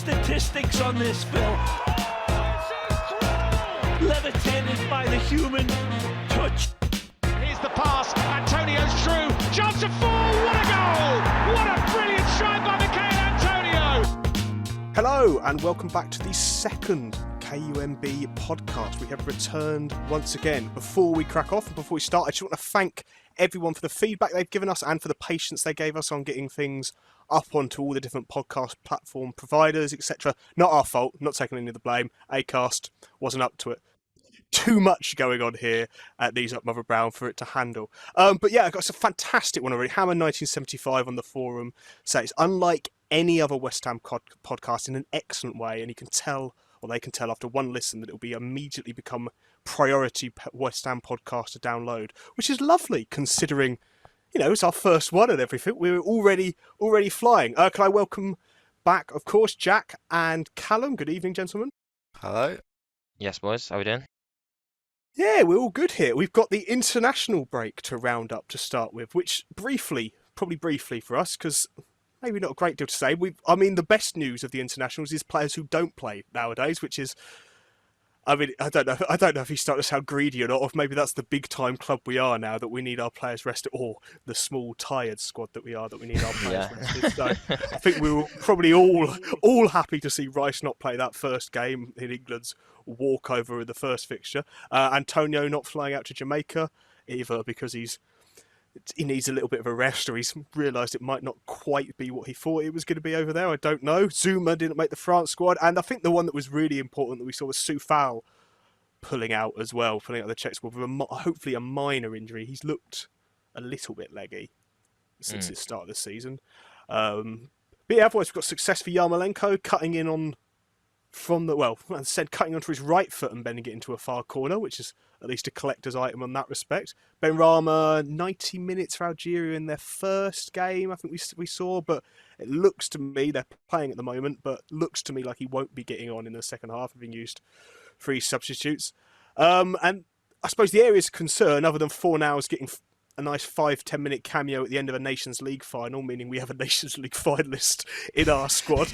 statistics on this, Phil. Levitated by the human touch. Here's the pass, Antonio's through, chance of 4, what a goal! What a brilliant strike by Michail Antonio! Hello and welcome back to the second KUMB podcast. We have returned once again. Before we crack off and before we start, I just want to thank everyone for the feedback they've given us and for the patience they gave us on getting things up onto all the different podcast platform providers, etc. Not our fault, not taking any of the blame. Acast wasn't up to it. Too much going on here at These Up Mother Brown for it to handle. But yeah, I got some fantastic one already. Hammer 1975 on the forum says, unlike any other West Ham podcast in an excellent way, and you can tell, or they can tell after one listen, that it will be immediately become priority West Ham podcast to download, which is lovely considering, you know, it's our first one and everything. We're already flying. Can I welcome back, of course, Jack and Callum. Good evening, gentlemen. Hello. Yes, boys. How we doing? Yeah, we're all good here. We've got the international break to round up to start with, which probably briefly for us, because maybe not a great deal to say. The best news of the internationals is players who don't play nowadays, which is, I don't know if he's starting to sound greedy or not, or if maybe that's the big time club we are now, that we need our players rested, or the small tired squad that we are, that we need our players rested. So I think we were probably all happy to see Rice not play that first game in England's walkover in the first fixture. Antonio not flying out to Jamaica either because he needs a little bit of a rest, or he's realised it might not quite be what he thought it was going to be over there. I don't know. Zuma didn't make the France squad, and I think the one that was really important that we saw was Soufal pulling out as well, pulling out the Czech squad with hopefully a minor injury. He's looked a little bit leggy since the start of the season. But yeah, otherwise we've got success for Yarmolenko cutting in on cutting onto his right foot and bending it into a far corner, which is at least a collector's item on that respect. Benrahma, 90 minutes for Algeria in their first game, I think we saw, but it looks to me, they're playing at the moment, but looks to me like he won't be getting on in the second half, having used 3 substitutes. And I suppose the area's concern, other than Fornals getting a nice 5-10 minute cameo at the end of a Nations League final, meaning we have a Nations League finalist in our squad.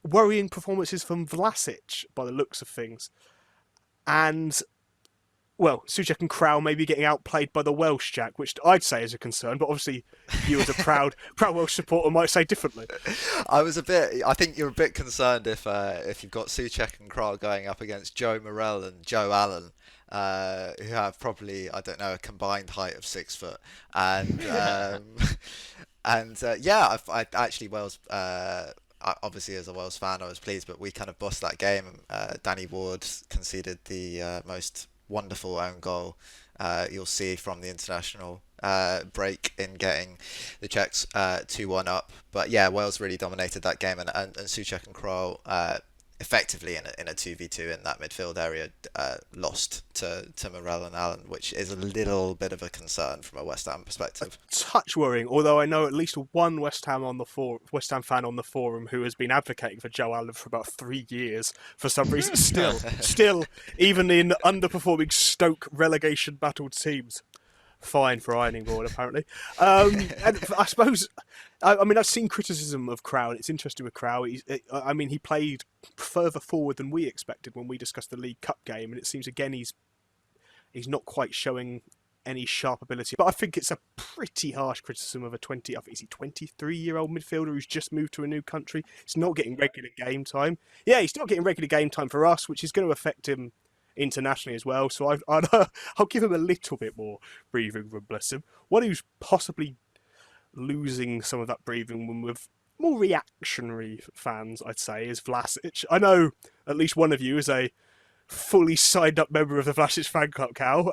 Worrying performances from Vlasic by the looks of things. And, Soucek and Krau maybe getting outplayed by the Welsh, Jack, which I'd say is a concern, but obviously you as a proud Welsh supporter might say differently. I think you're a bit concerned if you've got Soucek and Krau going up against Joe Morel and Joe Allen, who have probably, I don't know, a combined height of 6 foot. And, I actually Wales, obviously as a Wales fan I was pleased, but we kind of bossed that game. Danny Ward conceded the most wonderful own goal you'll see from the international break in getting the Czechs 2-1 up. But yeah, Wales really dominated that game, and Soucek and Krol effectively in a 2v2 in that midfield area lost to Morel and Allen, which is a little bit of a concern from a West Ham perspective. A touch worrying, although I know at least one West Ham fan on the forum who has been advocating for Joe Allen for about 3 years for some reason. Still, even in underperforming Stoke relegation battled teams, fine for ironing board apparently. And I suppose, I've seen criticism of Krau, and it's interesting with Krau. He played further forward than we expected when we discussed the League Cup game, and it seems again he's not quite showing any sharp ability. But I think it's a pretty harsh criticism of a 23-year-old midfielder who's just moved to a new country. He's not getting regular game time. Yeah, he's not getting regular game time for us, which is going to affect him internationally as well. So I'll give him a little bit more breathing room, bless him. One who's possibly losing some of that breathing room with more reactionary fans, I'd say, is Vlasic. I know at least one of you is a fully signed up member of the Vlasic fan club, Cal.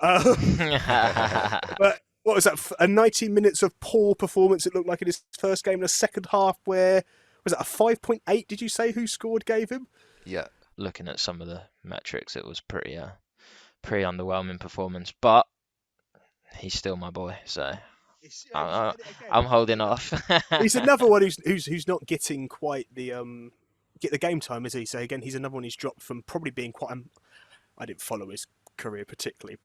But what was that? A 90 minutes of poor performance, it looked like, in his first game in the second half, where was that a 5.8, did you say, who scored gave him? Yeah. Looking at some of the metrics, it was pretty underwhelming performance, but he's still my boy, so I'm holding off. He's another one who's not getting quite the game time, is he? So again, he's another one who's dropped from probably being quite. I didn't follow his career particularly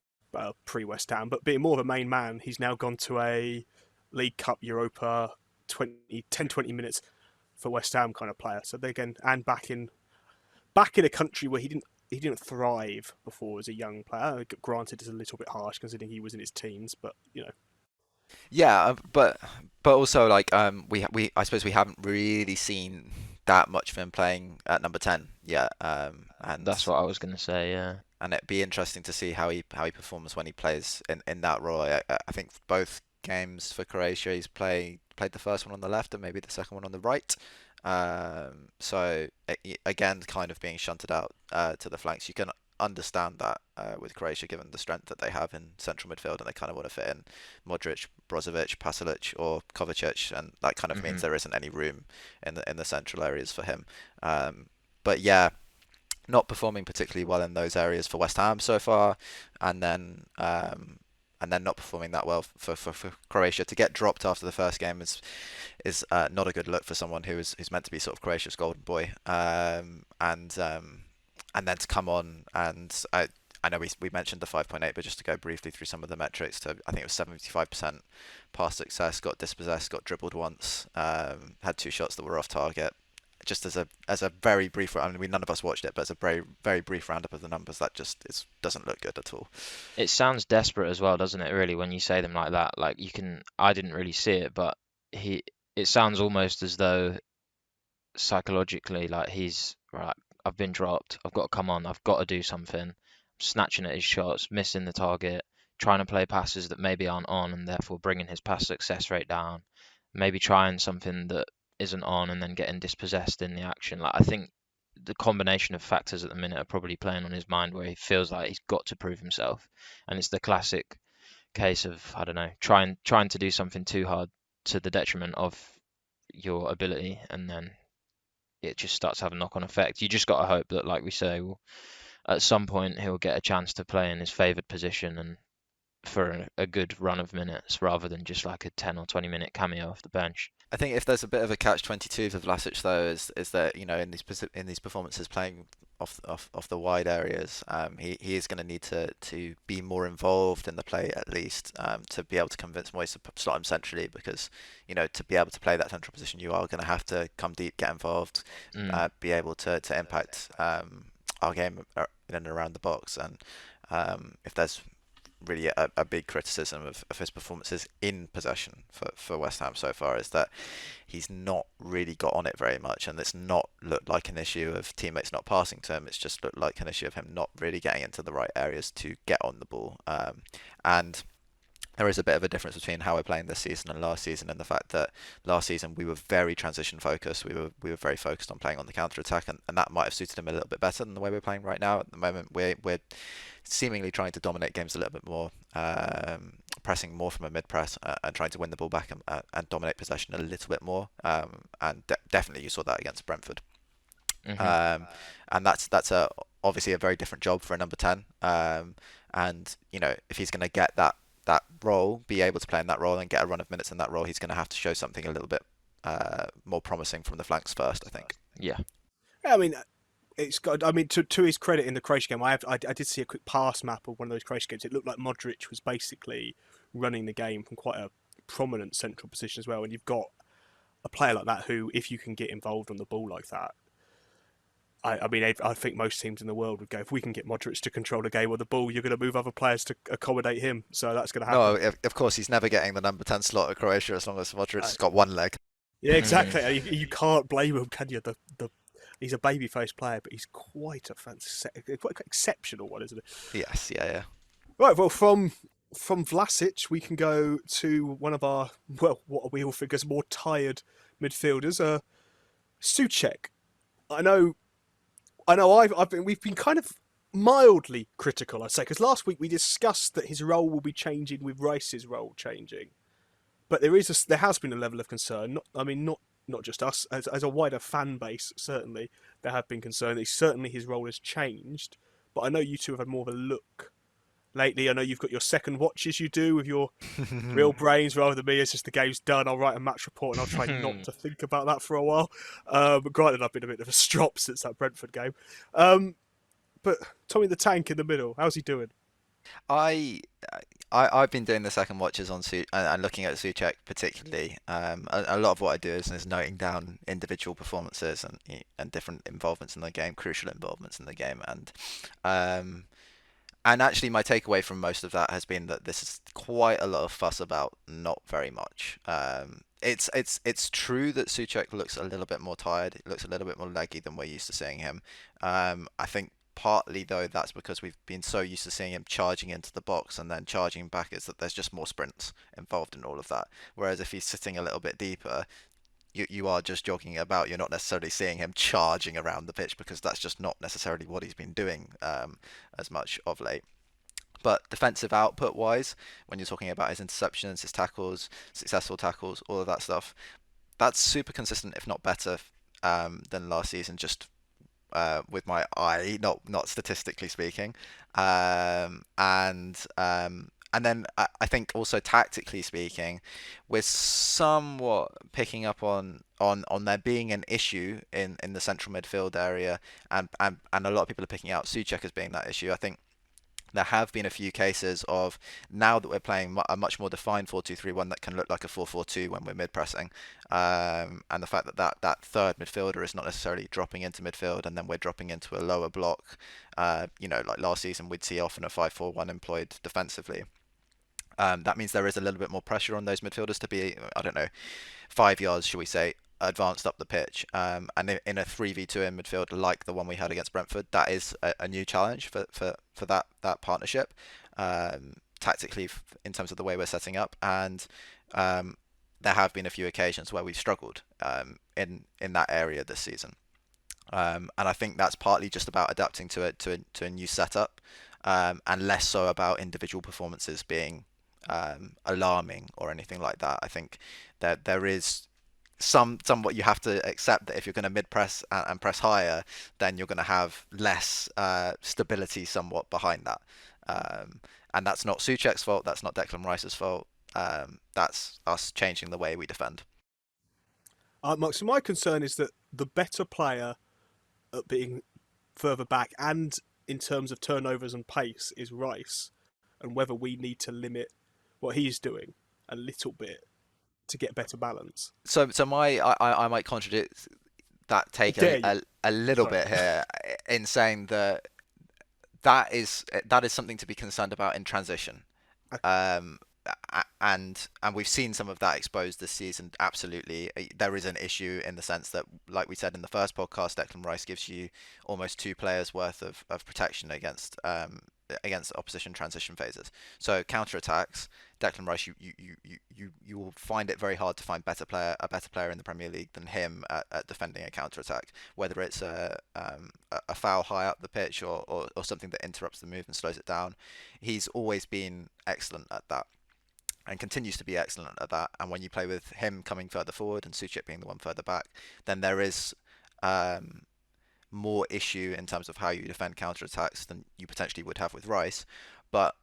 pre West Ham, but being more of a main man, he's now gone to a League Cup, Europa, 10-20 minutes for West Ham kind of player. So they again, and back in a country where he didn't thrive before as a young player. Granted, it's a little bit harsh considering he was in his teens, but Yeah, but also like we I suppose we haven't really seen that much of him playing at number 10 yet. And That's what I was going to say, yeah. And it'd be interesting to see how he performs when he plays in that role. I think both games for Croatia he's played the first one on the left and maybe the second one on the right. So again, kind of being shunted out to the flanks. You can understand that with Croatia, given the strength that they have in central midfield, and they kind of want to fit in Modric, Brozovic, Pasalic, or Kovacic, and that kind of means there isn't any room in the central areas for him. But yeah, not performing particularly well in those areas for West Ham so far, and then not performing that well for Croatia. To get dropped after the first game is not a good look for someone who's meant to be sort of Croatia's golden boy. And then to come on, and I know we mentioned the 5.8, but just to go briefly through some of the metrics, I think it was 75% pass success, got dispossessed, got dribbled once, had 2 shots that were off target. Just as a very brief, I mean, none of us watched it, but as a very, very brief roundup of the numbers, that just doesn't look good at all. It sounds desperate as well, doesn't it, really, when you say them like that? Like, I didn't really see it, but it sounds almost as though psychologically, like, he's, right, I've been dropped, I've got to come on, I've got to do something, snatching at his shots, missing the target, trying to play passes that maybe aren't on, and therefore bringing his pass success rate down, maybe trying something that isn't on and then getting dispossessed in the action. Like, I think the combination of factors at the minute are probably playing on his mind, where he feels like he's got to prove himself, and it's the classic case of, I don't know, trying to do something too hard to the detriment of your ability, and then it just starts to have a knock-on effect. You just got to hope that, like we say, at some point he'll get a chance to play in his favoured position and for a good run of minutes, rather than just like a 10 or 20 minute cameo off the bench. I think if there's a bit of a catch-22 for Vlasic though, is that, you know, in these performances playing off the wide areas, he is going to need to be more involved in the play, at least, to be able to convince Moyes to slot him centrally, because, you know, to be able to play that central position, you are going to have to come deep, get involved, be able to impact our game in and around the box. And if there's really a big criticism of his performances in possession for West Ham so far, is that he's not really got on it very much, and it's not looked like an issue of teammates not passing to him. It's just looked like an issue of him not really getting into the right areas to get on the ball. And there is a bit of a difference between how we're playing this season and last season, and the fact that last season we were very transition focused. We were very focused on playing on the counter attack, and that might have suited him a little bit better than the way we're playing right now. At the moment, we're seemingly trying to dominate games a little bit more, pressing more from a mid press, and trying to win the ball back and dominate possession a little bit more. And definitely you saw that against Brentford. And that's obviously a very different job for a number 10. And you know, if he's going to get that role, be able to play in that role and get a run of minutes in that role, he's going to have to show something a little bit more promising from the flanks first, I think. Yeah. I mean, it's got. I mean, to his credit in the Croatia game, I did see a quick pass map of one of those Croatia games. It looked like Modric was basically running the game from quite a prominent central position as well. And you've got a player like that who, if you can get involved on the ball like that, I mean, I think most teams in the world would go, if we can get Modric to control the game with the ball, you're going to move other players to accommodate him. So that's going to happen. No, of course, he's never getting the number 10 slot at Croatia as long as Modric's got one leg. Yeah, exactly. You can't blame him, can you? He's a baby-faced player, but he's quite quite exceptional one, isn't it? Yes, yeah. Right, well, from Vlasic, we can go to one of our, well, what we all think is more tired midfielders, Soucek. I know. We've been kind of mildly critical, I'd say, because last week we discussed that his role will be changing with Rice's role changing, but there has been a level of concern. Not just us, as a wider fan base. Certainly, there have been concerns. Certainly, his role has changed. But I know you two have had more of a look lately. I know you've got your second watches you do with your real brains rather than me. It's just the game's done, I'll write a match report and I'll try not to think about that for a while. But granted, I've been a bit of a strop since that Brentford game. But Tommy the Tank in the middle, how's he doing? I've been doing the second watches on and looking at Soucek particularly. A lot of what I do is noting down individual performances and different involvements in the game, crucial involvements in the game, um, and actually my takeaway from most of that has been that this is quite a lot of fuss about not very much. It's true that Soucek looks a little bit more tired. It looks a little bit more leggy than we're used to seeing him. I think partly though that's because we've been so used to seeing him charging into the box and then charging back, is that there's just more sprints involved in all of that. Whereas if he's sitting a little bit deeper, you are just jogging about. You're not necessarily seeing him charging around the pitch because that's just not necessarily what he's been doing as much of late. But defensive output wise, when you're talking about his interceptions, his tackles, successful tackles, all of that stuff, that's super consistent, if not better, than last season. Just with my eye, not statistically speaking, and then I think also tactically speaking, we're somewhat picking up on there being an issue in the central midfield area, and a lot of people are picking out Soucek as being that issue. I think there have been a few cases of, now that we're playing a much more defined 4-2-3-1 that can look like a 4-4-2 when we're mid-pressing, and the fact that third midfielder is not necessarily dropping into midfield and then we're dropping into a lower block. Like last season we'd see often a 5-4-1 employed defensively. That means there is a little bit more pressure on those midfielders to be, I don't know, 5 yards, shall we say, advanced up the pitch. And in a 3v2 in midfield like the one we had against Brentford, that is a new challenge for that partnership, tactically in terms of the way we're setting up. And there have been a few occasions where we've struggled in that area this season. And I think that's partly just about adapting to a new setup, and less so about individual performances being alarming or anything like that. I think that there is somewhat you have to accept that if you're going to mid-press and press higher, then you're going to have less stability somewhat behind that. And that's not Soucek's fault, that's not Declan Rice's fault, that's us changing the way we defend. Mark, so my concern is that the better player at being further back and in terms of turnovers and pace is Rice, and whether we need to limit what he's doing a little bit to get better balance. So I might contradict that take a little bit here in saying that is something to be concerned about in transition. And we've seen some of that exposed this season. Absolutely, there is an issue in the sense that, like we said in the first podcast, Declan Rice gives you almost 2 players worth of protection against opposition transition phases. So counter attacks, Declan Rice, you will find it very hard to find a better player in the Premier League than him at defending a counter attack, whether it's a foul high up the pitch or something that interrupts the move and slows it down. He's always been excellent at that, and continues to be excellent at that. And when you play with him coming further forward and Soucek being the one further back, then there is more issue in terms of how you defend counter-attacks than you potentially would have with Rice. But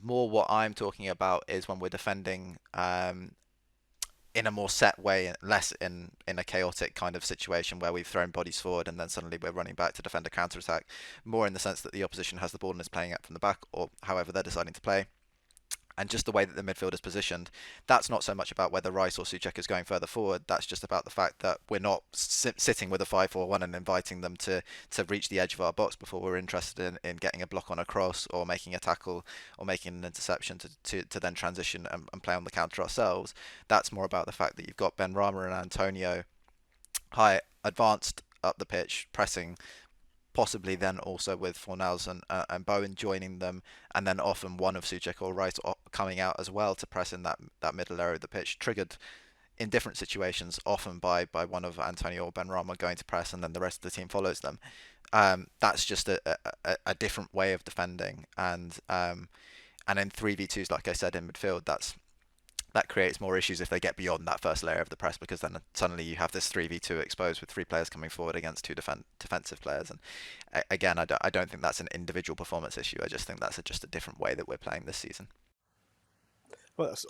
more what I'm talking about is when we're defending in a more set way, less in a chaotic kind of situation where we've thrown bodies forward and then suddenly we're running back to defend a counter-attack, more in the sense that the opposition has the ball and is playing it from the back, or however they're deciding to play. And just the way that the midfield is positioned, that's not so much about whether Rice or Soucek is going further forward. That's just about the fact that we're not sitting with a 5-4-1 and inviting them to reach the edge of our box before we're interested in getting a block on a cross or making a tackle or making an interception to then transition and play on the counter ourselves. That's more about the fact that you've got Benrahma and Antonio high advanced up the pitch, pressing, possibly then also with Fornals and Bowen joining them, and then often one of Soucek or Rice coming out as well to press in that middle area of the pitch, triggered in different situations, often by one of Antonio or Benrahma going to press and then the rest of the team follows them. That's just a different way of defending, and in 3v2s, like I said, in midfield, that creates more issues if they get beyond that first layer of the press, because then suddenly you have this 3v2 exposed with 3 players coming forward against 2 defensive players. And again, I don't think that's an individual performance issue. I just think that's just a different way that we're playing this season. Well, that's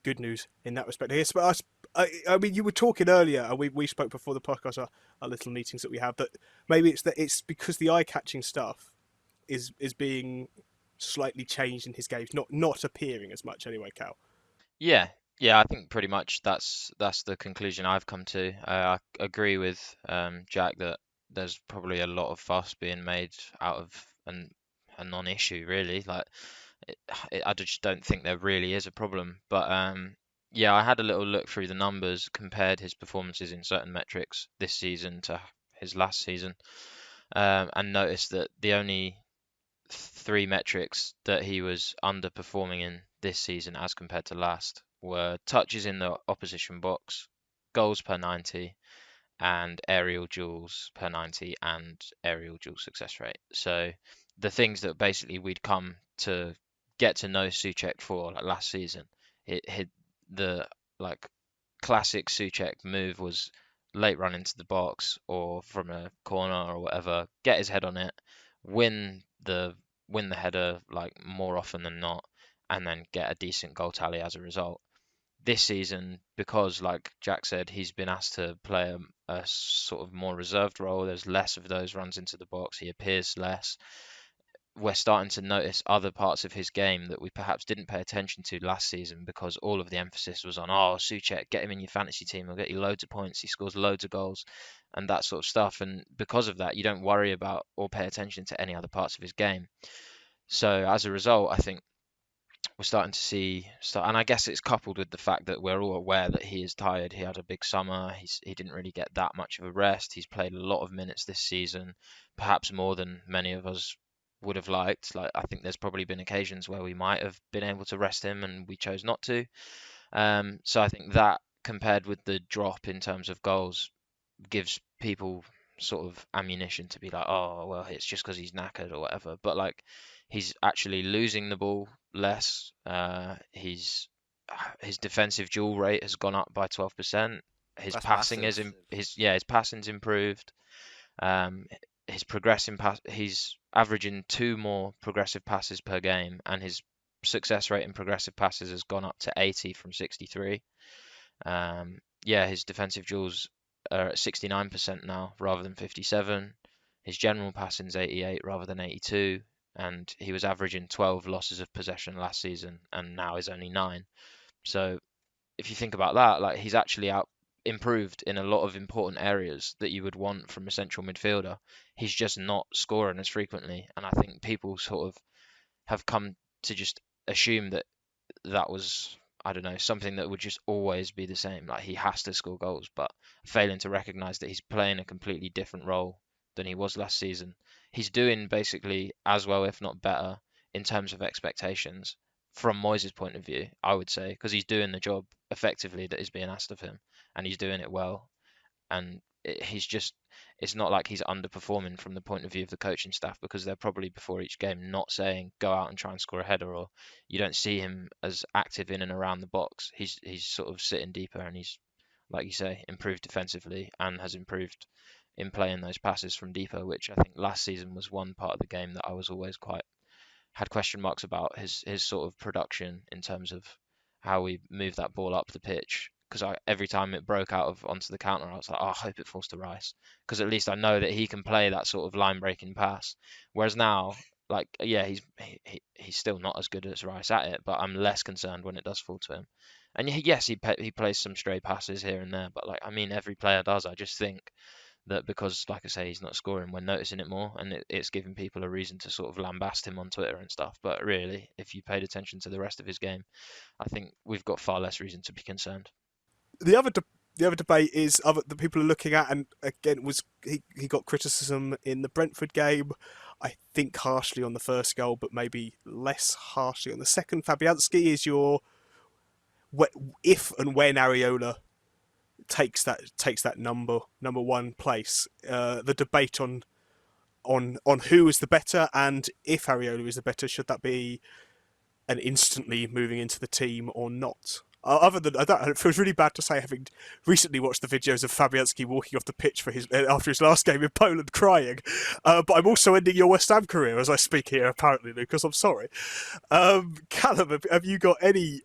good news in that respect. Yes, but I mean, you were talking earlier, and we spoke before the podcast, our little meetings that we have, that maybe it's because the eye-catching stuff is being slightly changed in his game, not appearing as much anyway, Cal? Yeah, yeah, I think pretty much that's the conclusion I've come to. I agree with Jack that there's probably a lot of fuss being made out of a non-issue, really. Like, it, I just don't think there really is a problem. But yeah, I had a little look through the numbers, compared his performances in certain metrics this season to his last season, and noticed that the only three metrics that he was underperforming in this season as compared to last were touches in the opposition box, goals per 90, and aerial duels per 90 and aerial duel success rate. So the things that basically we'd come to get to know Soucek for, like last season, it hit the like classic Soucek move was late run into the box or from a corner or whatever, get his head on it, win the win the header like more often than not, and then get a decent goal tally as a result. This season, because like Jack said, he's been asked to play a sort of more reserved role. There's less of those runs into the box. He appears less. We're starting to notice other parts of his game that we perhaps didn't pay attention to last season, because all of the emphasis was on, oh, Soucek, get him in your fantasy team, he'll get you loads of points, he scores loads of goals, and that sort of stuff. And because of that, you don't worry about or pay attention to any other parts of his game. So as a result, I think we're starting to see start, and I guess it's coupled with the fact that we're all aware that he is tired. He had a big summer. He didn't really get that much of a rest. He's played a lot of minutes this season, perhaps more than many of us would have liked. Like, I think there's probably been occasions where we might have been able to rest him and we chose not to. So I think that, compared with the drop in terms of goals, gives people sort of ammunition to be like, oh, well, it's just because he's knackered or whatever. But like, he's actually losing the ball less. His defensive duel rate has gone up by 12%. His That's passing massive. his passing's improved. His progressing pass, he's averaging 2 more progressive passes per game, and his success rate in progressive passes has gone up to 80 from 63. Yeah, his defensive duels are at 69% now rather than 57. His general passing's 88 rather than 82, and he was averaging 12 losses of possession last season, and now is only 9. So if you think about that, like, he's actually improved in a lot of important areas that you would want from a central midfielder. He's just not scoring as frequently, and I think people sort of have come to just assume that that was, I don't know, something that would just always be the same. Like, he has to score goals, but failing to recognise that he's playing a completely different role than he was last season. He's doing basically as well, if not better, in terms of expectations from Moyes' point of view, I would say, because he's doing the job effectively that is being asked of him, and he's doing it well. And it's not like he's underperforming from the point of view of the coaching staff, because they're probably before each game not saying go out and try and score a header, or you don't see him as active in and around the box. He's sort of sitting deeper, and he's, like you say, improved defensively and has improved in playing those passes from deeper, which I think last season was one part of the game that I was always quite had question marks about, his sort of production in terms of how we move that ball up the pitch. Because every time it broke out of onto the counter, I was like, oh, I hope it falls to Rice, because at least I know that he can play that sort of line breaking pass. Whereas now, like, yeah, he's still not as good as Rice at it, but I'm less concerned when it does fall to him. And yes, he plays some stray passes here and there, but like, I mean, every player does. I just think that because, like I say, he's not scoring, we're noticing it more, and it's giving people a reason to sort of lambast him on Twitter and stuff. But really, if you paid attention to the rest of his game, I think we've got far less reason to be concerned. The other debate is the people are looking at, and again, was he got criticism in the Brentford game, I think harshly on the first goal, but maybe less harshly on the second. Fabianski is your, if and when Areola takes that number one place. The debate on who is the better, and if Areola is the better, should that be an instantly moving into the team or not? Other than that, it feels really bad to say, having recently watched the videos of Fabianski walking off the pitch for after his last game in Poland crying. But I'm also ending your West Ham career as I speak here, apparently, Lucas. I'm sorry. Callum, have you got any?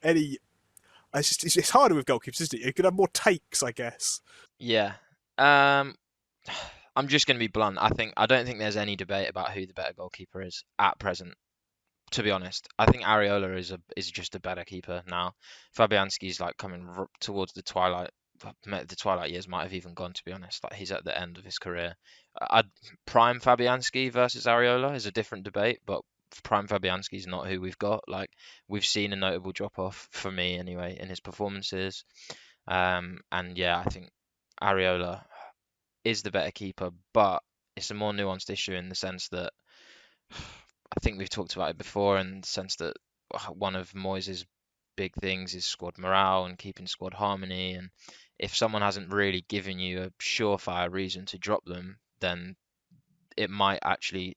It's harder with goalkeepers, isn't it? You could have more takes, I guess. Yeah. I'm just going to be blunt. I don't think there's any debate about who the better goalkeeper is at present. to be honest, I think Areola is just a better keeper now. Fabianski's like coming towards the twilight. The twilight years might have even gone, to be honest. Like he's at the end of his career. Prime Fabianski versus Areola is a different debate, but prime Fabianski is not who we've got. Like we've seen a notable drop off for me anyway in his performances. And yeah, I think Areola is the better keeper, but it's a more nuanced issue in the sense that I think we've talked about it before, in the sense that one of Moyes' big things is squad morale and keeping squad harmony. And if someone hasn't really given you a surefire reason to drop them, then it might actually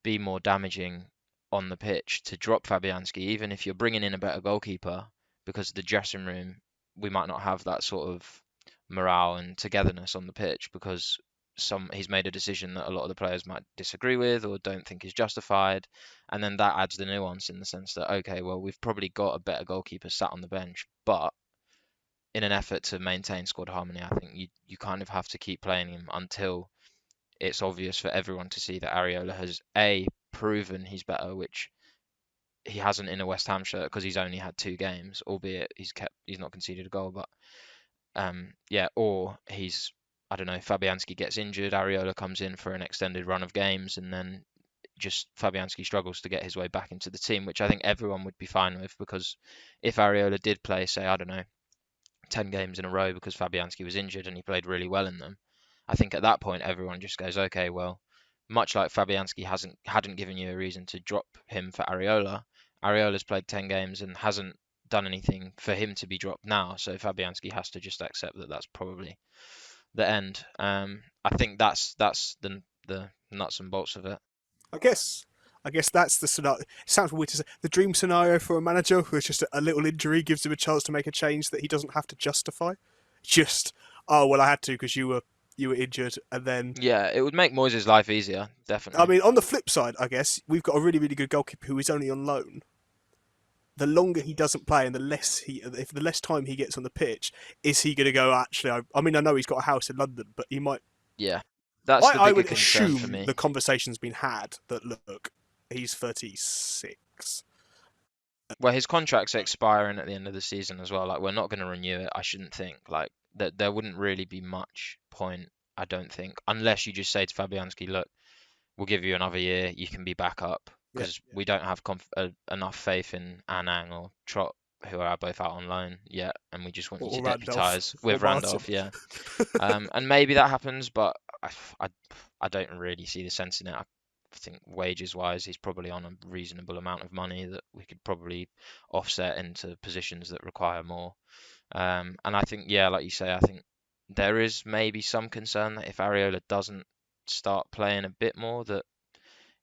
be more damaging on the pitch to drop Fabianski, even if you're bringing in a better goalkeeper, because the dressing room, we might not have that sort of morale and togetherness on the pitch because he's made a decision that a lot of the players might disagree with or don't think is justified, and then that adds the nuance in the sense that, okay, well, we've probably got a better goalkeeper sat on the bench, but in an effort to maintain squad harmony, I think you kind of have to keep playing him until it's obvious for everyone to see that Areola has proven he's better, which he hasn't in a West Ham shirt because he's only had 2 games, albeit he's not conceded a goal, but yeah, or I don't know, Fabianski gets injured, Areola comes in for an extended run of games, and then just Fabianski struggles to get his way back into the team, which I think everyone would be fine with, because if Areola did play, say, I don't know, 10 games in a row because Fabianski was injured and he played really well in them, I think at that point everyone just goes, okay, well, much like Fabianski hadn't given you a reason to drop him for Areola, Areola's played 10 games and hasn't done anything for him to be dropped now, so Fabianski has to just accept that that's probably the end. I think that's the nuts and bolts of it. I guess that's the scenario. It sounds weird to say. The dream scenario for a manager who is just a little injury gives him a chance to make a change that he doesn't have to justify. Just, oh well, I had to because you were injured, and then yeah, it would make Moyes' life easier, definitely. I mean, on the flip side, I guess we've got a really, really good goalkeeper who is only on loan. The longer he doesn't play and the less time he gets on the pitch, is he going to go, actually, I mean, I know he's got a house in London, but he might... Yeah, that's the bigger I would concern assume for me. the conversation's been had that, look, he's 36. Well, his contract's expiring at the end of the season as well. Like, we're not going to renew it, I shouldn't think. Like, there wouldn't really be much point, I don't think, unless you just say to Fabianski, look, we'll give you another year, you can be back up. Because we don't have enough faith in Anang or Trott, who are both out on loan yet, and we just want you to deputise with Randolph, yeah. And maybe that happens, but I don't really see the sense in it. I think wages-wise, he's probably on a reasonable amount of money that we could probably offset into positions that require more. And I think, yeah, like you say, I think there is maybe some concern that if Areola doesn't start playing a bit more, that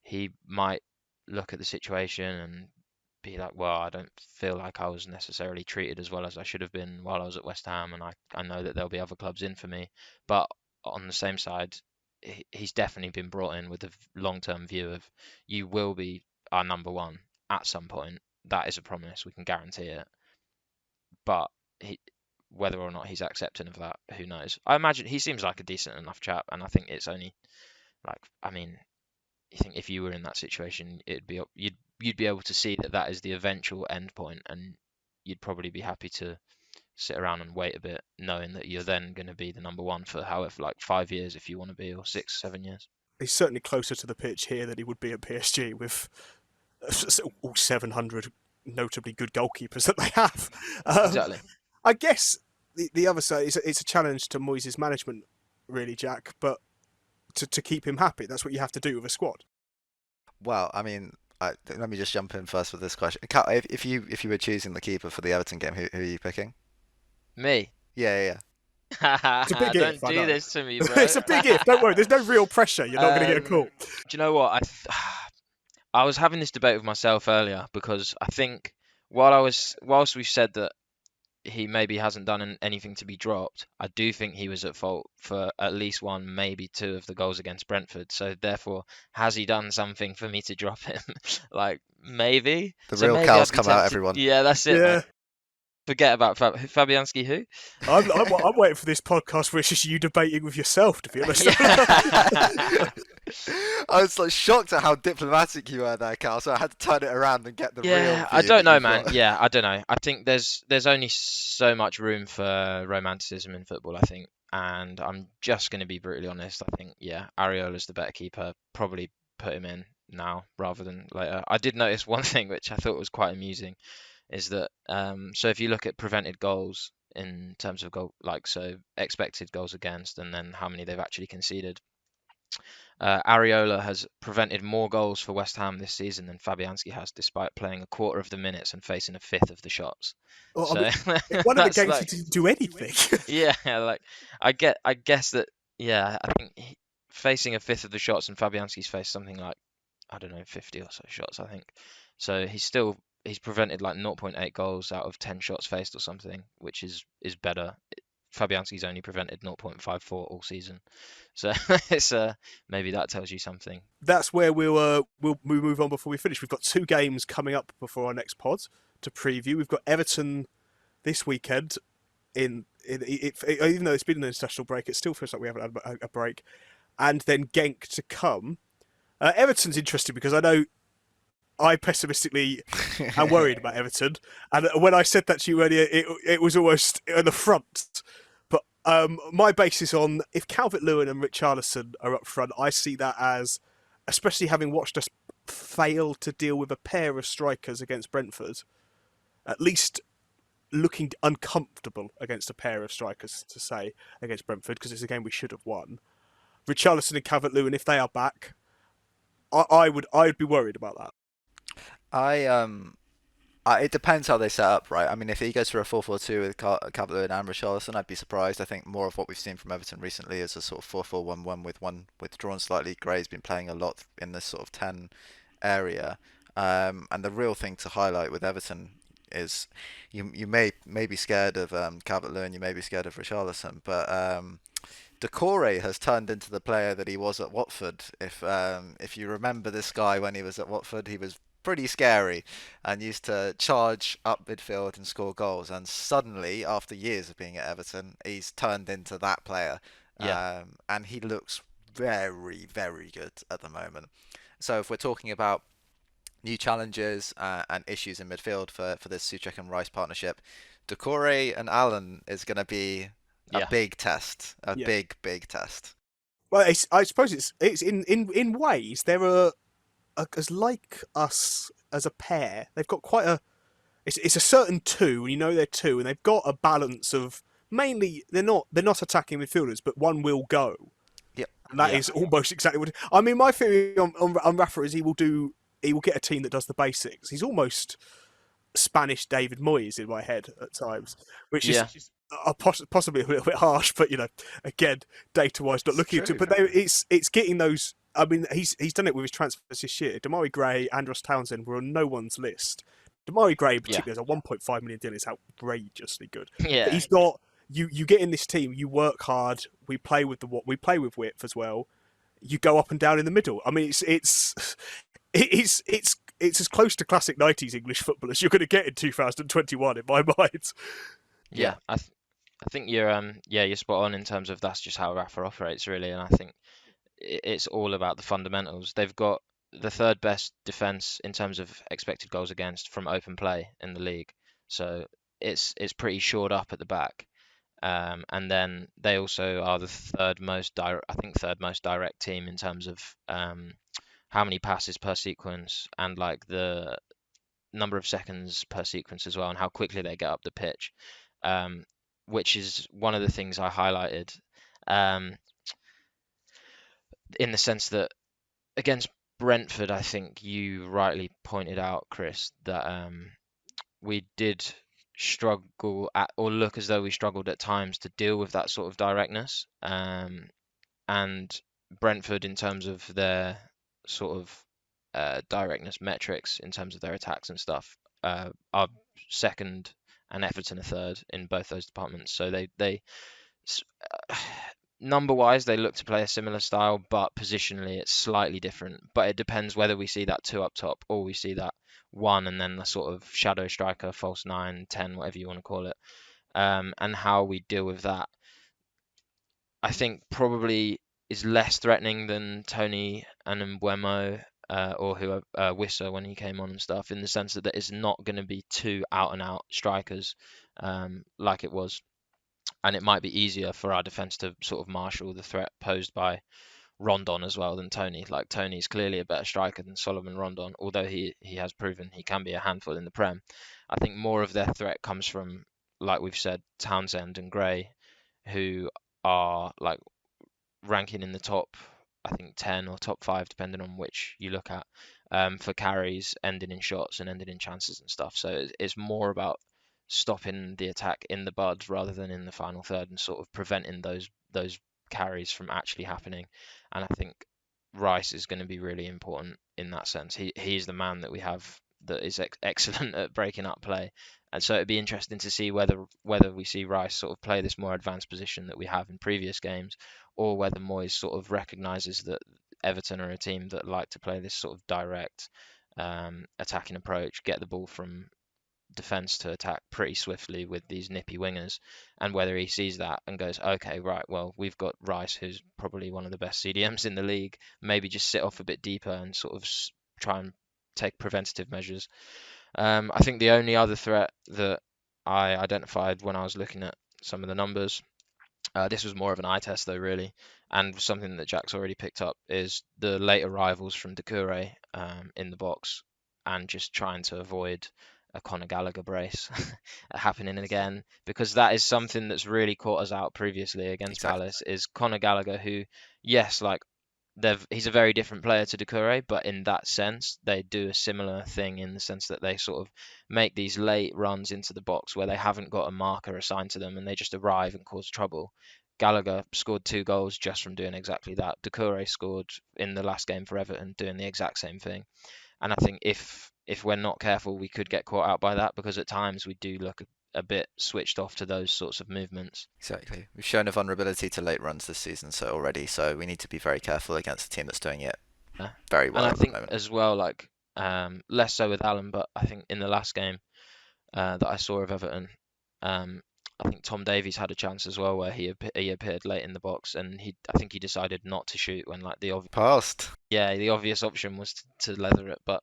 he might look at the situation and be like, well, I don't feel like I was necessarily treated as well as I should have been while I was at West Ham, and I know that there'll be other clubs in for me. But on the same side, he's definitely been brought in with a long-term view of, you will be our number one at some point. That is a promise, we can guarantee it. But whether or not he's accepting of that, who knows? I imagine he seems like a decent enough chap, and I think it's only like, I mean, I think if you were in that situation, you'd be able to see that is the eventual end point, and you'd probably be happy to sit around and wait a bit, knowing that you're then going to be the number one for however, like 5 years if you want to be, or 6, 7 years. He's certainly closer to the pitch here than he would be at PSG with all 700 notably good goalkeepers that they have. Exactly. I guess the other side is it's a challenge to Moyes' management, really, Jack, but to keep him happy, that's what you have to do with a squad. Well, I mean, let me just jump in first with this question. Cal, if you were choosing the keeper for the Everton game, who are you picking? Me? Yeah. It's a big if. Don't do this to me, bro. It's a big if. Don't worry. There's no real pressure. You're not going to get a call. Do you know what? I was having this debate with myself earlier, because I think whilst we've said that he maybe hasn't done anything to be dropped, I do think he was at fault for at least 1, maybe 2 of the goals against Brentford. So therefore, has he done something for me to drop him? Like, maybe. The real Cal's come out, everyone. Yeah, that's it. Yeah. Mate. Forget about Fabianski, who? I'm waiting for this podcast where it's just you debating with yourself, to be honest. I was like shocked at how diplomatic you were there, Carl. So I had to turn it around and get the real Yeah, view I don't that know, you've man. got. Yeah, I don't know. I think there's only so much room for romanticism in football, I think. And I'm just going to be brutally honest. I think, yeah, Areola's the better keeper. Probably put him in now rather than later. I did notice one thing which I thought was quite amusing is that so if you look at prevented goals in terms of goal, like so expected goals against, and then how many they've actually conceded. Areola has prevented more goals for West Ham this season than Fabianski has, despite playing a quarter of the minutes and facing a fifth of the shots. Well, I So mean, one of the that's games he like, didn't do anything. yeah, like I guess that, yeah, I think facing a fifth of the shots, and Fabianski's faced something like, I don't know, 50 or so shots, I think. So he's prevented like zero point 0.8 goals out of 10 shots faced or something, which is better. Fabianski's only prevented 0.54 all season. So it's maybe that tells you something. That's where we'll move on before we finish. We've got 2 games coming up before our next pod to preview. We've got Everton this weekend. Even though it's been an international break, it still feels like we haven't had a break. And then Genk to come. Everton's interesting because I know I pessimistically am worried about Everton, and when I said that to you earlier, it was almost on the front. But my basis on if Calvert-Lewin and Richarlison are up front, I see that as, especially having watched us fail to deal with a pair of strikers against Brentford, at least looking uncomfortable against a pair of strikers, to say, against Brentford, because it's a game we should have won. Richarlison and Calvert-Lewin, if they are back, I'd be worried about that. It depends how they set up, right? I mean, if he goes for a 4-4-2 with Calvert-Lewin and Richarlison, I'd be surprised. I think more of what we've seen from Everton recently is a sort of 4-4-1-1 with one withdrawn slightly. Gray's been playing a lot in this sort of 10 area. And the real thing to highlight with Everton is you may be scared of Calvert-Lewin, you may be scared of Richarlison, but Doucoure has turned into the player that he was at Watford. If you remember this guy when he was at Watford, he was pretty scary and used to charge up midfield and score goals. And suddenly, after years of being at Everton, he's turned into that player. Yeah. And he looks very, very good at the moment. So if we're talking about new challenges and issues in midfield for this Soucek and Rice partnership, Doucoure and Allen is going to be a big test, big test. Well, I suppose it's in ways they're as like us as a pair. They've got quite a it's a certain two, and you know they're two, and they've got a balance of mainly they're not attacking midfielders, but one will go. Yep. And that is almost exactly what I mean. My theory on Rafa is he will get a team that does the basics. He's almost Spanish David Moyes in my head at times, which is possibly a little bit harsh, but again, data-wise, not looking into it. But it's getting those. I mean, he's done it with his transfers this year. Damari Gray and Ross Townsend were on no one's list. Damari Gray, particularly, as a 1.5 million deal, is outrageously good. Yeah, but he's got you get in this team. You work hard. We play with width as well. You go up and down in the middle. I mean, it's as close to classic 90s English football as you're going to get in 2021, in my mind. Yeah, I think you're spot on in terms of that's just how Rafa operates, really, and I think it's all about the fundamentals. They've got the third best defense in terms of expected goals against from open play in the league, so it's pretty shored up at the back. And then they also are the third most direct team in terms of how many passes per sequence and like the number of seconds per sequence as well, and how quickly they get up the pitch, which is one of the things I highlighted in the sense that against Brentford, I think you rightly pointed out, Chris, that we did struggle at, or look as though we struggled at times to deal with that sort of directness. And Brentford, in terms of their sort of directness metrics, in terms of their attacks and stuff, are second, and Everton are third in both those departments. So they number-wise, they look to play a similar style, but positionally it's slightly different. But it depends whether we see that 2 up top or we see that 1 and then the sort of shadow striker, false 9, 10, whatever you want to call it, and how we deal with that. I think probably is less threatening than Tony and Mbeumo or who Wissa when he came on and stuff, in the sense that it's not going to be two out and out strikers like it was, and it might be easier for our defence to sort of marshal the threat posed by Rondon as well than Tony. Like, Tony's clearly a better striker than Solomon Rondon, although he has proven he can be a handful in the Prem. I think more of their threat comes from, like we've said, Townsend and Gray, who are like ranking in the top, I think 10 or top 5, depending on which you look at, for carries, ending in shots and ending in chances and stuff. So it's more about stopping the attack in the bud rather than in the final third, and sort of preventing those carries from actually happening. And I think Rice is going to be really important in that sense. He's the man that we have that is excellent at breaking up play, and so it'd be interesting to see whether we see Rice sort of play this more advanced position that we have in previous games, or whether Moyes sort of recognises that Everton are a team that like to play this sort of direct attacking approach, get the ball from defence to attack pretty swiftly with these nippy wingers, and whether he sees that and goes, okay, right, well, we've got Rice, who's probably one of the best CDMs in the league, maybe just sit off a bit deeper and sort of try and take preventative measures. I think the only other threat that I identified when I was looking at some of the numbers, this was more of an eye test though, really, and something that Jack's already picked up, is the late arrivals from Doucoure in the box, and just trying to avoid a Conor Gallagher brace happening again, because that is something that's really caught us out previously against Palace, is Conor Gallagher, who, yes, like, he's a very different player to Doucoure, but in that sense, they do a similar thing in the sense that they sort of make these late runs into the box where they haven't got a marker assigned to them and they just arrive and cause trouble. Gallagher scored 2 goals just from doing exactly that. Doucoure scored in the last game for Everton doing the exact same thing. And I think if we're not careful, we could get caught out by that, because at times we do look a bit switched off to those sorts of movements. Exactly. We've shown a vulnerability to late runs this season so we need to be very careful against a team that's doing it very well. And I think at the moment as well, like, less so with Allen, but I think in the last game that I saw of Everton, I think Tom Davies had a chance as well where he appeared late in the box, and I think he decided not to shoot when, like, the obvious option was to leather it. But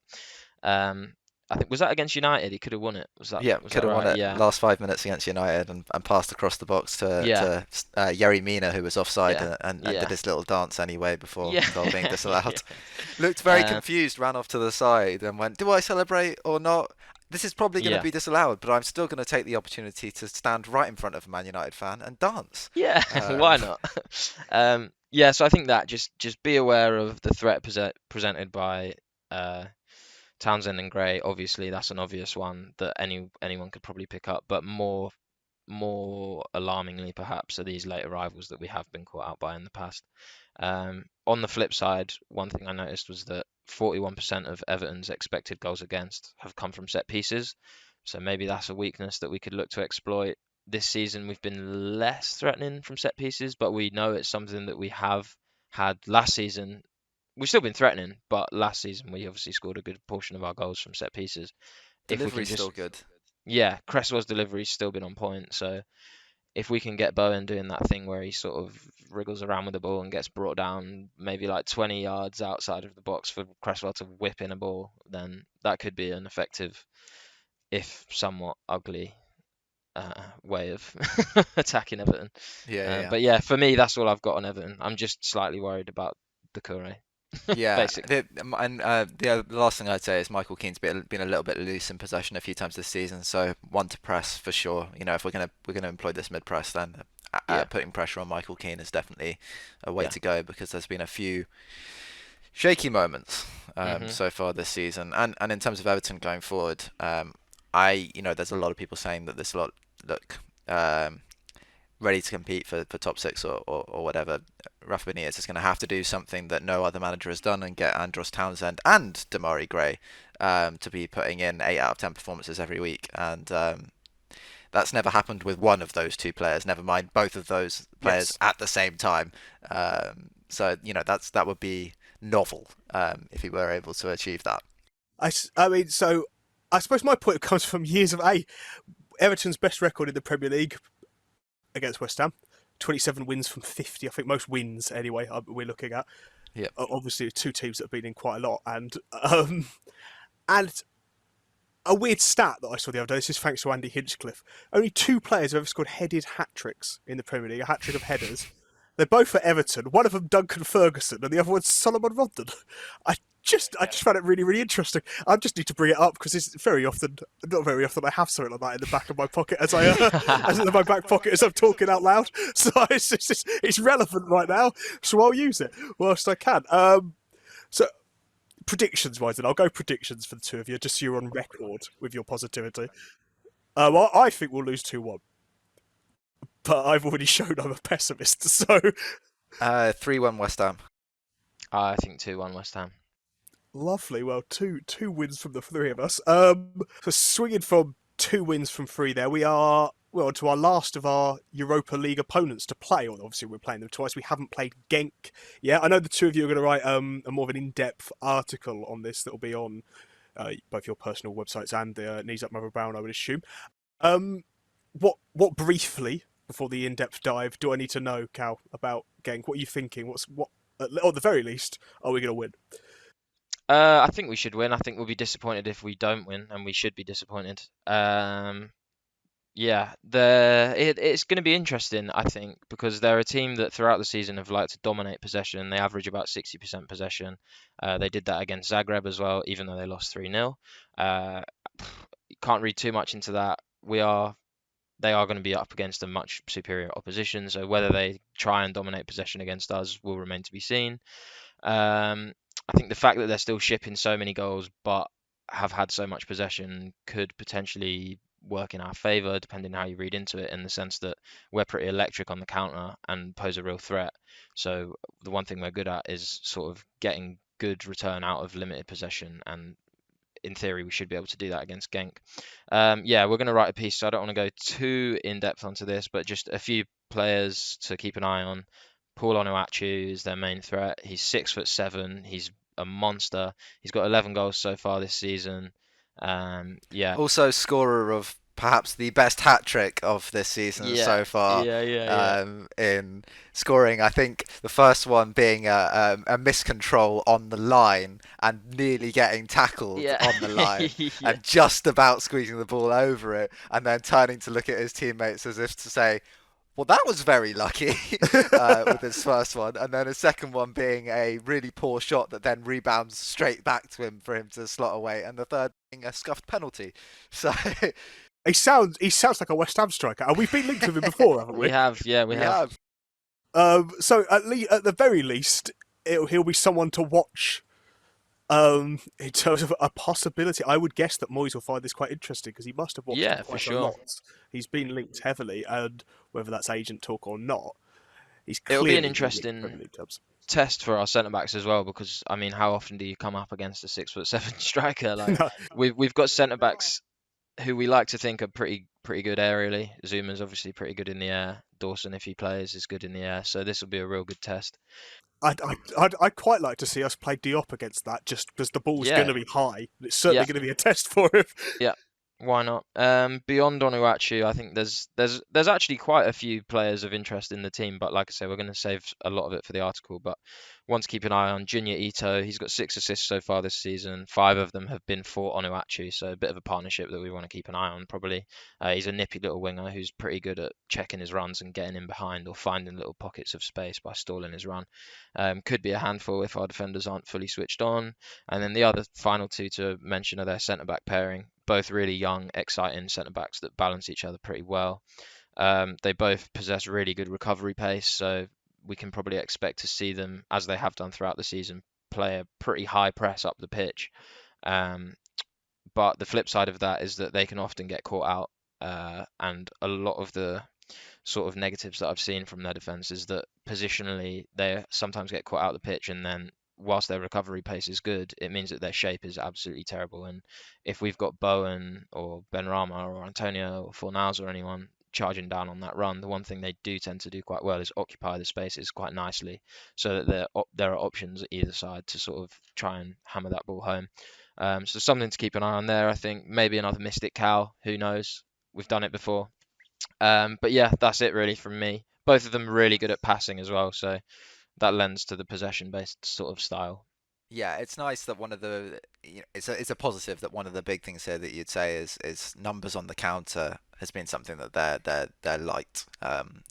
I think, was that against United? He could have won it. could have won it. Yeah. Last 5 minutes against United and passed across the box to Yerry Mina, who was offside, and did his little dance anyway before the goal being disallowed. Looked very confused, ran off to the side and went, do I celebrate or not? This is probably going to be disallowed, but I'm still going to take the opportunity to stand right in front of a Man United fan and dance. Yeah, why not? So I think that just be aware of the threat presented by Townsend and Gray. Obviously, that's an obvious one that anyone could probably pick up, but more alarmingly perhaps are these late arrivals that we have been caught out by in the past. On the flip side, one thing I noticed was that 41% of Everton's expected goals against have come from set pieces, so maybe that's a weakness that we could look to exploit. This season we've been less threatening from set pieces, but we know it's something that we have had last season. We've still been threatening, but last season we obviously scored a good portion of our goals from set pieces. Delivery's still good. Yeah, Cresswell's delivery's still been on point, so if we can get Bowen doing that thing where he sort of wriggles around with the ball and gets brought down maybe like 20 yards outside of the box for Cresswell to whip in a ball, then that could be an effective, if somewhat ugly, way of attacking Everton. But yeah, for me, that's all I've got on Everton. I'm just slightly worried about Doucoure. Yeah, basically. The last thing I'd say is Michael Keane's been a little bit loose in possession a few times this season, so one to press for sure. You know, if we're gonna employ this mid press, then putting pressure on Michael Keane is definitely a way to go, because there's been a few shaky moments so far this season, and in terms of Everton going forward, there's a lot of people saying that this lot look ready to compete for top 6 or whatever. Rafa Benitez is going to have to do something that no other manager has done and get Andros Townsend and Damari Gray to be putting in 8 out of 10 performances every week, and that's never happened with one of those two players, never mind both of those players at the same time. So that would be novel if he were able to achieve that. I mean, so I suppose my point comes from years of Everton's best record in the Premier League against West Ham, 27 wins from 50. I think most wins anyway. We're looking at. Yep. Obviously, two teams that have been in quite a lot, and a weird stat that I saw the other day. This is thanks to Andy Hinchcliffe. Only 2 players have ever scored headed hat tricks in the Premier League. A hat trick of headers. They're both at Everton. One of them Duncan Ferguson, and the other one's Solomon Rondon. I just found it really, really interesting. I just need to bring it up because it's not very often I have something like that in the back of my pocket as as in my back pocket as I'm talking out loud. So it's relevant right now. So I'll use it whilst I can. So predictions wise, then I'll go predictions for the two of you, just so you're on record with your positivity. Well, I think we'll lose 2-1. But I've already shown I'm a pessimist, so 3-1 West Ham. I think 2-1 West Ham. Lovely. Well, two wins from the 3 of us. So swinging from 2 wins from 3 there, we are, well, to our last of our Europa League opponents to play. Well, obviously, we're playing them twice. We haven't played Genk yet. I know the 2 of you are going to write a more of an in-depth article on this that will be on both your personal websites and the Knees Up Mother Brown, I would assume. What briefly, before the in-depth dive, do I need to know, Cal, about Genk? What are you thinking? What at the very least, are we going to win? I think we should win. I think we'll be disappointed if we don't win, and we should be disappointed. Yeah, it's going to be interesting, I think, because they're a team that throughout the season have liked to dominate possession. They average about 60% possession. They did that against Zagreb as well, even though they lost 3-0. Can't read too much into that. They are going to be up against a much superior opposition, so whether they try and dominate possession against us will remain to be seen. I think the fact that they're still shipping so many goals but have had so much possession could potentially work in our favour, depending on how you read into it, in the sense that we're pretty electric on the counter and pose a real threat. So the one thing we're good at is sort of getting good return out of limited possession, and in theory we should be able to do that against Genk. Yeah, we're going to write a piece, so I don't want to go too in-depth onto this, but just a few players to keep an eye on. Paul Onuachu is their main threat. He's 6'7". He's a monster. He's got 11 goals so far this season. Yeah. Also scorer of perhaps the best hat trick of this season so far. In scoring, I think the first one being a miscontrol on the line and nearly getting tackled on the line and just about squeezing the ball over it, and then turning to look at his teammates as if to say, well, that was very lucky with his first one. And then his second one being a really poor shot that then rebounds straight back to him for him to slot away. And the third being a scuffed penalty. So he sounds like a West Ham striker. And we've been linked with him before, haven't we? We have, yeah, we have. So at the very least, he'll be someone to watch. In terms of a possibility, I would guess that Moyes will find this quite interesting because he must have watched him quite a lot. He's been linked heavily, and whether that's agent talk or not, it'll be an interesting test for our centre backs as well, because I mean, how often do you come up against a 6'7" striker? Like we've got centre backs who we like to think are pretty good aerially. Zuma's obviously pretty good in the air. Dawson, if he plays, is good in the air. So this will be a real good test. I'd quite like to see us play Diop against that, just because the ball's going to be high. It's certainly going to be a test for him. Yeah, why not? Beyond Onuachu, I think there's actually quite a few players of interest in the team, but like I say, we're going to save a lot of it for the article. But one to keep an eye on, Junior Ito. He's got 6 assists so far this season. 5 of them have been for Onuachu, so a bit of a partnership that we want to keep an eye on, probably. He's a nippy little winger who's pretty good at checking his runs and getting in behind or finding little pockets of space by stalling his run. Could be a handful if our defenders aren't fully switched on. And then the other final 2 to mention are their centre-back pairing. Both really young, exciting centre-backs that balance each other pretty well. They both possess really good recovery pace, so we can probably expect to see them, as they have done throughout the season, play a pretty high press up the pitch. But the flip side of that is that they can often get caught out, and a lot of the sort of negatives that I've seen from their defence is that positionally they sometimes get caught out the pitch, and then whilst their recovery pace is good, it means that their shape is absolutely terrible. And if we've got Bowen or Benrahma or Antonio or Fornals or anyone charging down on that run, the one thing they do tend to do quite well is occupy the spaces quite nicely, so that there are options at either side to sort of try and hammer that ball home. So something to keep an eye on there. I think maybe another Mystic Cow, who knows? We've done it before. But yeah, that's it really from me. both of them really good at passing as well, so that lends to the possession-based sort of style. Yeah, it's nice that one of the it's a positive that one of the big things here that you'd say is numbers on the counter has been something that they're light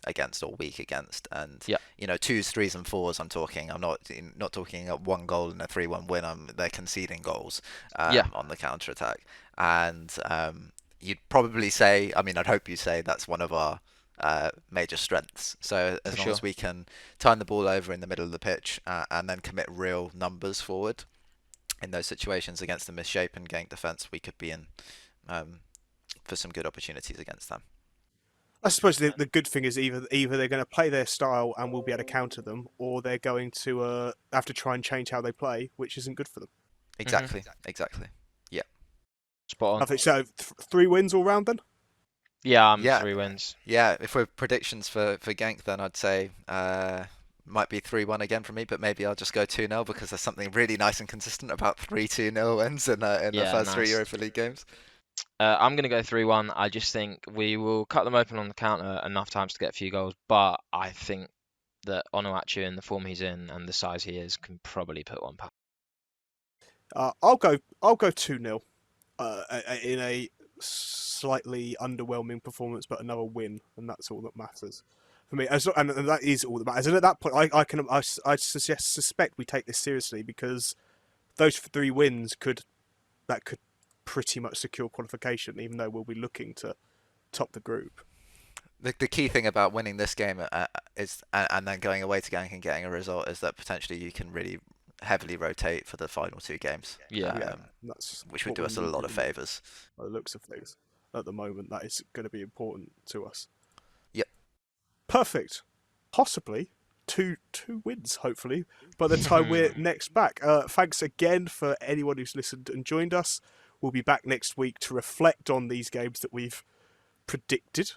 against or weak against, and 2s, 3s, and 4s. I'm not talking a 1 goal and a 3-1 win. They're conceding goals on the counter attack, and you'd probably say, I'd hope you say that's one of our major strengths. So as long as we can turn the ball over in the middle of the pitch and then commit real numbers forward in those situations against the misshapen Genk defence, we could be in for some good opportunities against them. I suppose the good thing is either they're going to play their style and we'll be able to counter them, or they're going to have to try and change how they play, which isn't good for them. Exactly. Yeah. Spot on. I think so. 3 wins all round then? Yeah, 3 wins. Yeah, if we're predictions for Genk, then I'd say might be 3-1 again for me, but maybe I'll just go 2-0 because there's something really nice and consistent about 3-2-0 wins in the first 3 Europa League games. I'm going to go 3-1. I just think we will cut them open on the counter enough times to get a few goals, but I think that Onuachu, in the form he's in and the size he is, can probably put one past. I'll go 2-0 in a slightly underwhelming performance, but another win, and that's all that matters for me. And that is all that matters. And at that point, I suspect we take this seriously, because those 3 wins could pretty much secure qualification, even though we'll be looking to top the group. The key thing about winning this game is, and then going away to Genk and getting a result, is that potentially you can really heavily rotate for the final 2 games. Which would do us a lot of favours. By the looks of things, at the moment, that is going to be important to us. Yep. Perfect. Possibly two wins, hopefully, by the time we're next back. Thanks again for anyone who's listened and joined us. We'll be back next week to reflect on these games that we've predicted.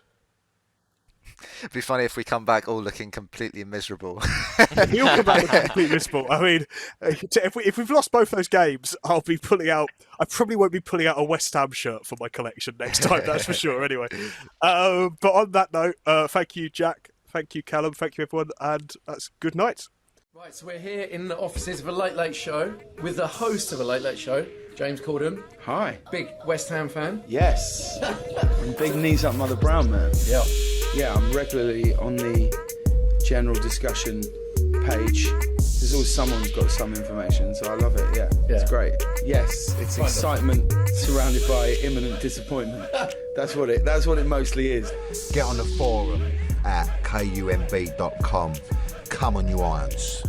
It'd be funny if we come back all looking completely miserable. He'll come back looking completely miserable. If we've lost both those games, I'll be pulling out. I probably won't be pulling out a West Ham shirt for my collection next time. That's for sure. Anyway, but on that note, thank you, Jack. Thank you, Callum. Thank you, everyone, and that's good night. Right, so we're here in the offices of a Late Late Show with the host of a Late Late Show, James Corden. Hi. Big West Ham fan. Yes. And big knees up Mother Brown man. Yeah. Yeah, I'm regularly on the general discussion page. There's always someone who's got some information, so I love it. Yeah. It's great. Yes, it's excitement surrounded by imminent disappointment. That's what it mostly is. Get on the forum at kumb.com. Come on, you irons.